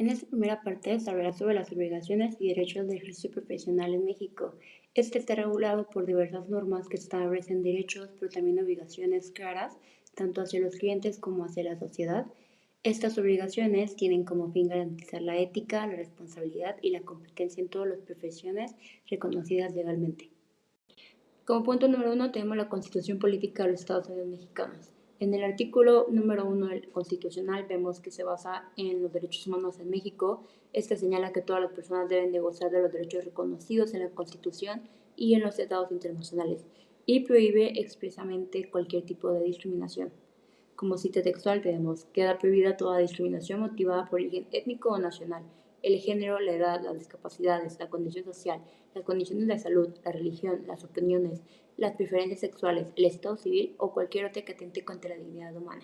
En esta primera parte se hablará sobre las obligaciones y derechos del ejercicio profesional en México. Este está regulado por diversas normas que establecen derechos, pero también obligaciones claras, tanto hacia los clientes como hacia la sociedad. Estas obligaciones tienen como fin garantizar la ética, la responsabilidad y la competencia en todas las profesiones reconocidas legalmente. Como punto número uno tenemos la Constitución Política de los Estados Unidos Mexicanos. En el artículo número 1 del Constitucional vemos que se basa en los derechos humanos en México. Este señala que todas las personas deben de gozar de los derechos reconocidos en la Constitución y en los tratados internacionales y prohíbe expresamente cualquier tipo de discriminación. Como cita textual tenemos: queda prohibida toda discriminación motivada por origen étnico o nacional, el género, la edad, las discapacidades, la condición social, las condiciones de salud, la religión, las opiniones, las preferencias sexuales, el estado civil o cualquier otra que atente contra la dignidad humana.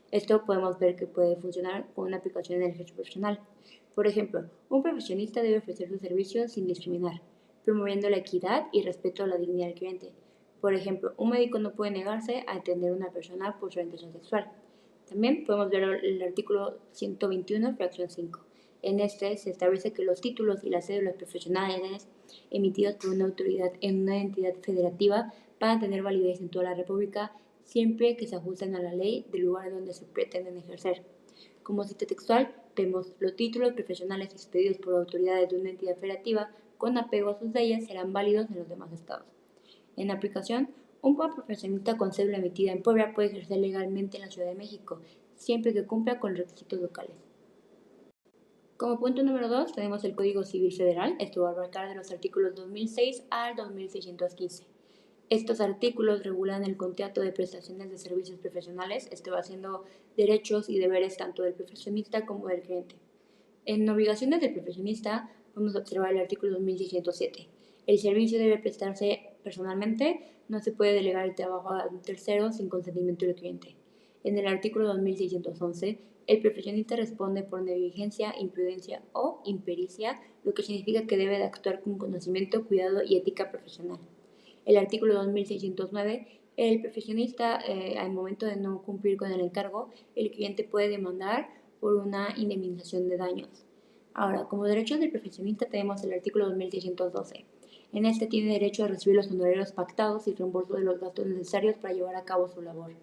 Esto podemos ver que puede funcionar con una aplicación en el ejercicio profesional. Por ejemplo, un profesionista debe ofrecer sus servicios sin discriminar, promoviendo la equidad y respeto a la dignidad del cliente. Por ejemplo, un médico no puede negarse a atender a una persona por su orientación sexual. También podemos ver el artículo 121, fracción 5. En este se establece que los títulos y las cédulas profesionales emitidos por una autoridad en una entidad federativa van a tener validez en toda la República siempre que se ajusten a la ley del lugar donde se pretenden ejercer. Como cita textual, vemos: los títulos profesionales expedidos por autoridades de una entidad federativa con apego a sus leyes serán válidos en los demás estados. En aplicación, un profesionista con cédula emitida en Puebla puede ejercer legalmente en la Ciudad de México, siempre que cumpla con requisitos locales. Como punto número 2 tenemos el Código Civil Federal. Esto va a abarcar de los artículos 2006 al 2615. Estos artículos regulan el contrato de prestaciones de servicios profesionales. Esto va haciendo derechos y deberes tanto del profesionista como del cliente. En obligaciones del profesionista vamos a observar el artículo 2607. El servicio debe prestarse personalmente, no se puede delegar el trabajo a un tercero sin consentimiento del cliente. En el artículo 2611, el profesionista responde por negligencia, imprudencia o impericia, lo que significa que debe de actuar con conocimiento, cuidado y ética profesional. El artículo 2609, el profesionista, al momento de no cumplir con el encargo, el cliente puede demandar por una indemnización de daños. Ahora, como derechos del profesionista tenemos el artículo 2612. En este tiene derecho a recibir los honorarios pactados y reembolso de los gastos necesarios para llevar a cabo su labor.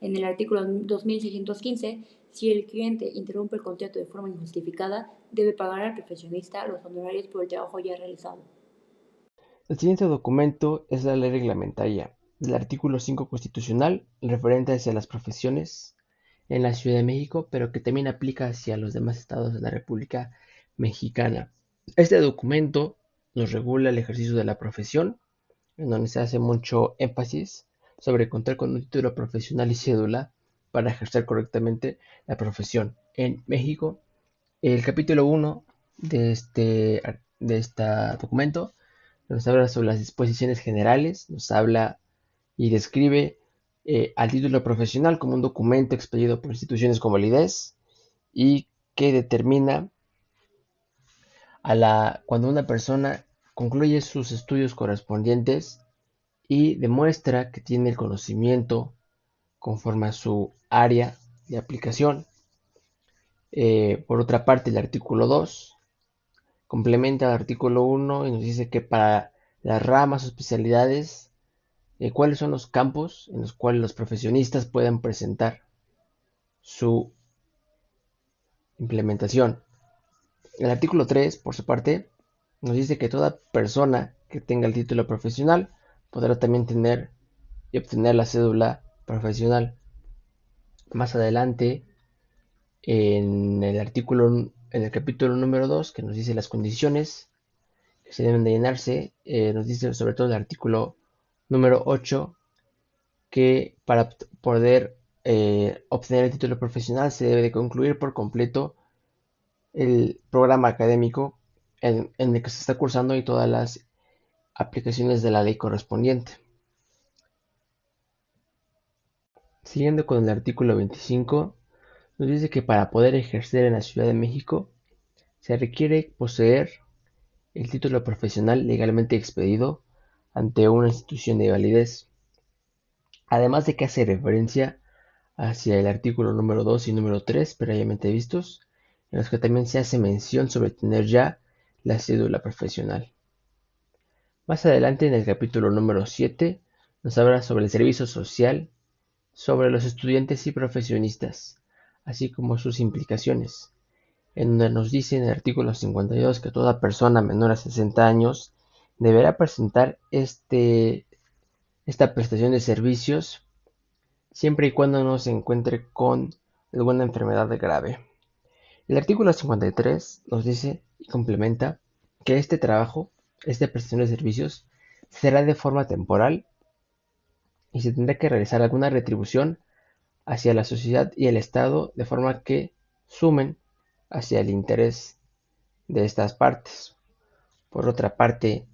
En el artículo 2615, si el cliente interrumpe el contrato de forma injustificada, debe pagar al profesionista los honorarios por el trabajo ya realizado. El siguiente documento es la ley reglamentaria del artículo 5 constitucional referente hacia las profesiones en la Ciudad de México, pero que también aplica hacia los demás estados de la República Mexicana. Este documento nos regula el ejercicio de la profesión, en donde se hace mucho énfasis sobre contar con un título profesional y cédula para ejercer correctamente la profesión en México. El capítulo 1 de este documento nos habla sobre las disposiciones generales, nos habla y describe al título profesional como un documento expedido por instituciones con validez y que determina cuando una persona concluye sus estudios correspondientes y demuestra que tiene el conocimiento conforme a su área de aplicación. Por otra parte, el artículo 2 complementa el artículo 1 y nos dice que para las ramas o especialidades, cuáles son los campos en los cuales los profesionistas pueden presentar su implementación. El artículo 3, por su parte, nos dice que toda persona que tenga el título profesional podrá también tener y obtener la cédula profesional. Más adelante, en el capítulo número 2, que nos dice las condiciones que se deben de llenarse, nos dice sobre todo el artículo número 8, que para poder obtener el título profesional se debe de concluir por completo el programa académico en el que se está cursando y todas las aplicaciones de la ley correspondiente. Siguiendo con el artículo 25, nos dice que para poder ejercer en la Ciudad de México se requiere poseer el título profesional legalmente expedido ante una institución de validez. Además de que hace referencia hacia el artículo número 2 y número 3 previamente vistos, en los que también se hace mención sobre tener ya la cédula profesional. Más adelante en el capítulo número 7 nos habla sobre el servicio social, sobre los estudiantes y profesionistas, así como sus implicaciones, en donde nos dice en el artículo 52 que toda persona menor a 60 años deberá presentar esta prestación de servicios siempre y cuando no se encuentre con alguna enfermedad grave. El artículo 53 nos dice y complementa que este trabajo, esta prestación de servicios, será de forma temporal y se tendrá que realizar alguna retribución hacia la sociedad y el Estado de forma que sumen hacia el interés de estas partes. Por otra parte,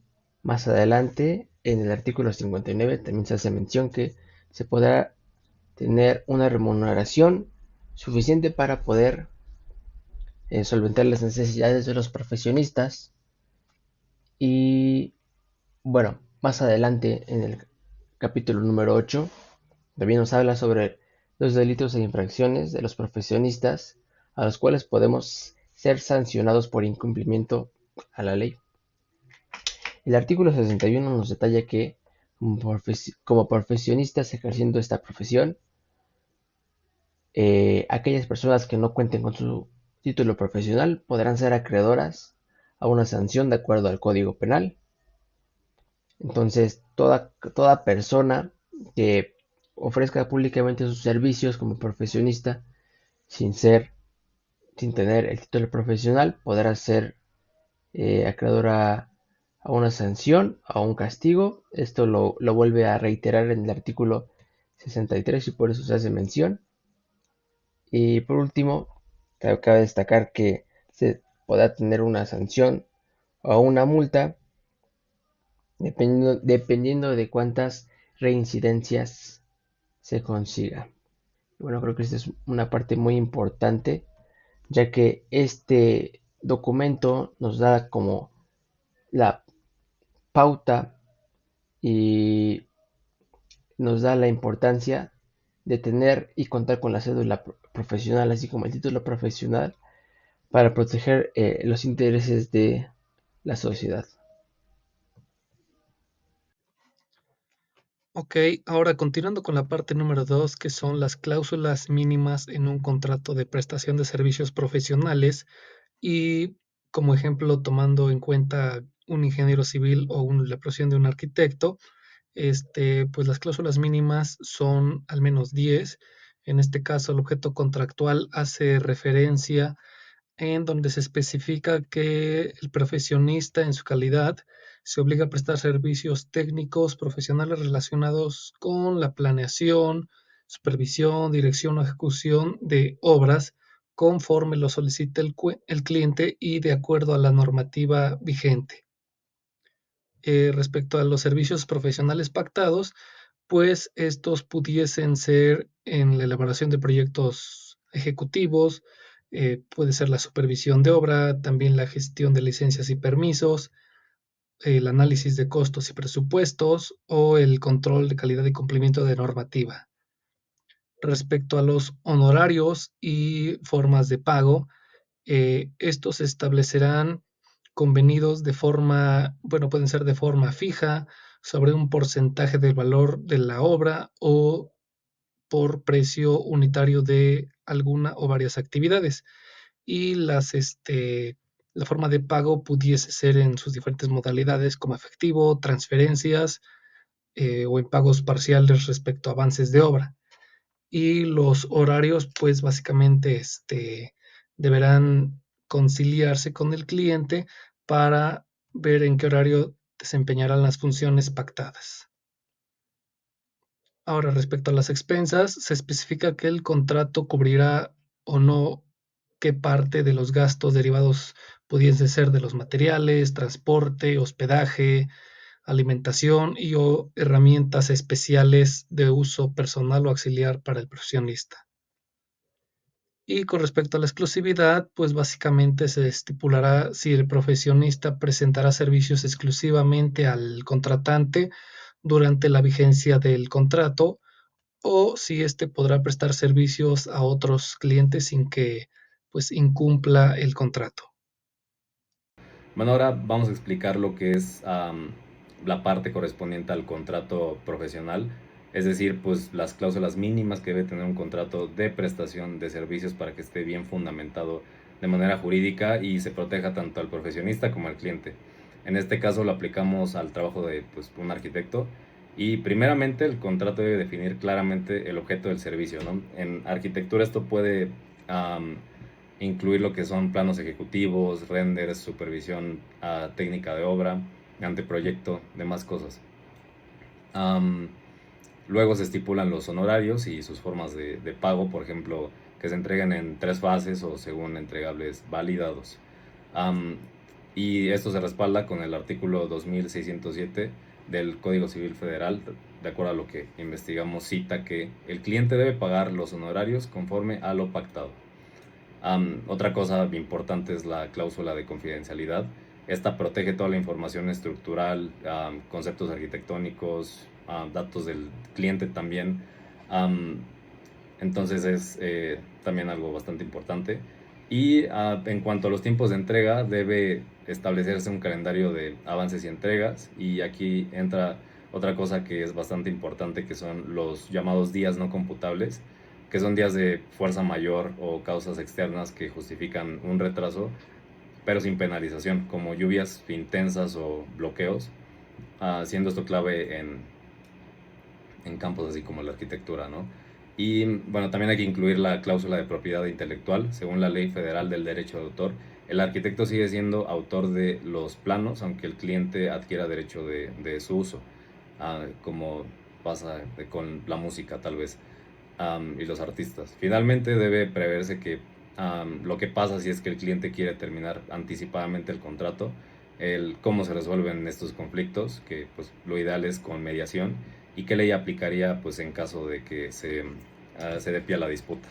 más adelante, en el artículo 59 también se hace mención que se podrá tener una remuneración suficiente para poder solventar las necesidades de los profesionistas. Y bueno, más adelante en el capítulo número 8 también nos habla sobre los delitos e infracciones de los profesionistas a los cuales podemos ser sancionados por incumplimiento a la ley. El artículo 61 nos detalla que como profesionistas ejerciendo esta profesión, aquellas personas que no cuenten con su título profesional podrán ser acreedoras a una sanción de acuerdo al Código Penal. Entonces, toda persona que ofrezca públicamente sus servicios como profesionista sin sin tener el título profesional, podrá ser acreedora a una sanción, a un castigo. Esto lo vuelve a reiterar en el artículo 63 y por eso se hace mención. Y por último, cabe destacar que se podrá tener una sanción o una multa dependiendo de cuántas reincidencias se consiga. Bueno, creo que esta es una parte muy importante, ya que este documento nos da como la pauta y nos da la importancia de tener y contar con la cédula profesional, así como el título profesional, para proteger los intereses de la sociedad. Ok, ahora continuando con la parte número 2, que son las cláusulas mínimas en un contrato de prestación de servicios profesionales y como ejemplo tomando en cuenta un ingeniero civil o la profesión de un arquitecto, pues las cláusulas mínimas son al menos 10. En este caso, el objeto contractual hace referencia en donde se especifica que el profesionista en su calidad se obliga a prestar servicios técnicos profesionales relacionados con la planeación, supervisión, dirección o ejecución de obras conforme lo solicite el cliente y de acuerdo a la normativa vigente. Respecto a los servicios profesionales pactados, pues estos pudiesen ser en la elaboración de proyectos ejecutivos, puede ser la supervisión de obra, también la gestión de licencias y permisos, el análisis de costos y presupuestos o el control de calidad y cumplimiento de normativa. Respecto a los honorarios y formas de pago, estos se establecerán convenidos de forma, bueno, pueden ser de forma fija, sobre un porcentaje del valor de la obra o por precio unitario de alguna o varias actividades. Y la forma de pago pudiese ser en sus diferentes modalidades como efectivo, transferencias o en pagos parciales respecto a avances de obra. Y los horarios, pues básicamente deberán conciliarse con el cliente para ver en qué horario desempeñarán las funciones pactadas. Ahora, respecto a las expensas, se especifica que el contrato cubrirá o no qué parte de los gastos derivados pudiesen ser de los materiales, transporte, hospedaje, alimentación y o herramientas especiales de uso personal o auxiliar para el profesionista. Y con respecto a la exclusividad, pues básicamente se estipulará si el profesionista presentará servicios exclusivamente al contratante durante la vigencia del contrato o si éste podrá prestar servicios a otros clientes sin que pues incumpla el contrato. Bueno, ahora vamos a explicar lo que es la parte correspondiente al contrato profesional, es decir, pues las cláusulas mínimas que debe tener un contrato de prestación de servicios para que esté bien fundamentado de manera jurídica y se proteja tanto al profesionista como al cliente. En este caso lo aplicamos al trabajo de pues, un arquitecto y primeramente el contrato debe definir claramente el objeto del servicio, ¿no? En arquitectura esto puede incluir lo que son planos ejecutivos, renders, supervisión técnica de obra, anteproyecto, demás cosas. Luego se estipulan los honorarios y sus formas de pago, por ejemplo, que se entregan en 3 fases o según entregables validados. Y esto se respalda con el artículo 2607 del Código Civil Federal, de acuerdo a lo que investigamos, cita que el cliente debe pagar los honorarios conforme a lo pactado. Otra cosa importante es la cláusula de confidencialidad. Esta protege toda la información estructural, conceptos arquitectónicos, datos del cliente también. Entonces es también algo bastante importante. Y en cuanto a los tiempos de entrega, debe establecerse un calendario de avances y entregas. Y aquí entra otra cosa que es bastante importante, que son los llamados días no computables, que son días de fuerza mayor o causas externas que justifican un retraso, pero sin penalización, como lluvias intensas o bloqueos, siendo esto clave en campos así como la arquitectura, ¿no? Y bueno, también hay que incluir la cláusula de propiedad intelectual. Según la Ley Federal del Derecho de Autor, el arquitecto sigue siendo autor de los planos, aunque el cliente adquiera derecho de su uso, como pasa con la música tal vez. Y los artistas. Finalmente debe preverse que lo que pasa si es que el cliente quiere terminar anticipadamente el contrato, el cómo se resuelven estos conflictos, que pues lo ideal es con mediación, y qué ley aplicaría pues en caso de que se dé pie a la disputa.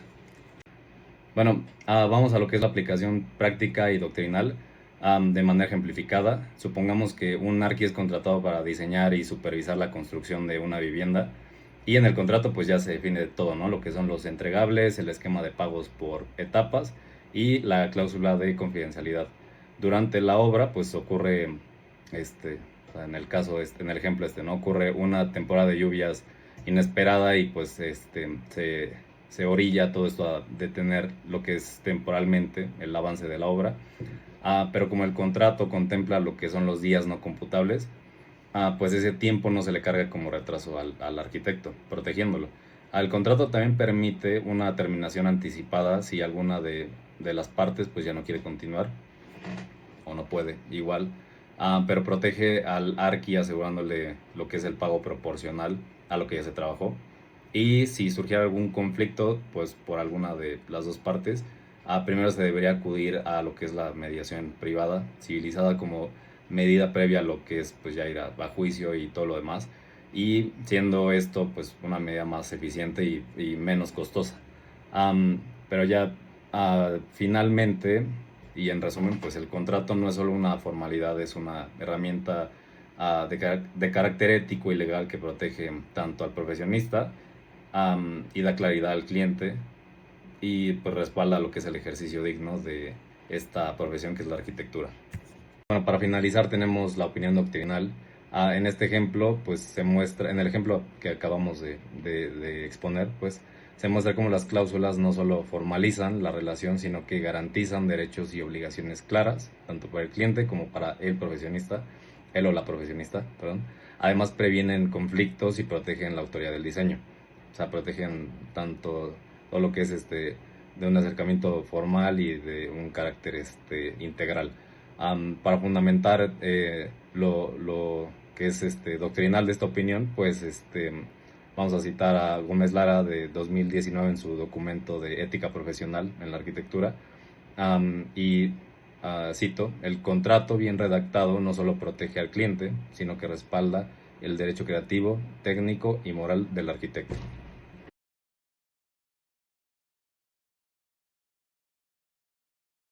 Bueno, vamos a lo que es la aplicación práctica y doctrinal de manera ejemplificada. Supongamos que un arqui es contratado para diseñar y supervisar la construcción de una vivienda. Y en el contrato pues ya se define todo, ¿no? Lo que son los entregables, el esquema de pagos por etapas y la cláusula de confidencialidad. Durante la obra pues ocurre, en el caso, en el ejemplo ¿no? Ocurre una temporada de lluvias inesperada y pues se orilla todo esto a detener lo que es temporalmente el avance de la obra. Pero como el contrato contempla lo que son los días no computables, pues ese tiempo no se le carga como retraso al arquitecto, protegiéndolo. El contrato también permite una terminación anticipada si alguna de las partes pues ya no quiere continuar o no puede, igual. Pero protege al arqui asegurándole lo que es el pago proporcional a lo que ya se trabajó. Y si surgiera algún conflicto, pues por alguna de las dos partes, primero se debería acudir a lo que es la mediación privada, civilizada, como medida previa a lo que es pues ya ir a juicio y todo lo demás, y siendo esto pues una medida más eficiente y menos costosa. Pero ya finalmente y en resumen pues el contrato no es solo una formalidad, es una herramienta de carácter ético y legal que protege tanto al profesionista y da claridad al cliente y pues respalda lo que es el ejercicio digno de esta profesión que es la arquitectura. Bueno, para finalizar tenemos la opinión doctrinal. En este ejemplo, pues se muestra, en el ejemplo que acabamos de exponer, pues se muestra cómo las cláusulas no solo formalizan la relación, sino que garantizan derechos y obligaciones claras, tanto para el cliente como para el profesionista, él o la profesionista, perdón. Además previenen conflictos y protegen la autoría del diseño. O sea, protegen tanto todo lo que es de un acercamiento formal y de un carácter integral. Para fundamentar lo que es doctrinal de esta opinión, pues vamos a citar a Gómez Lara de 2019 en su documento de ética profesional en la arquitectura, y cito: el contrato bien redactado no solo protege al cliente, sino que respalda el derecho creativo, técnico y moral del arquitecto.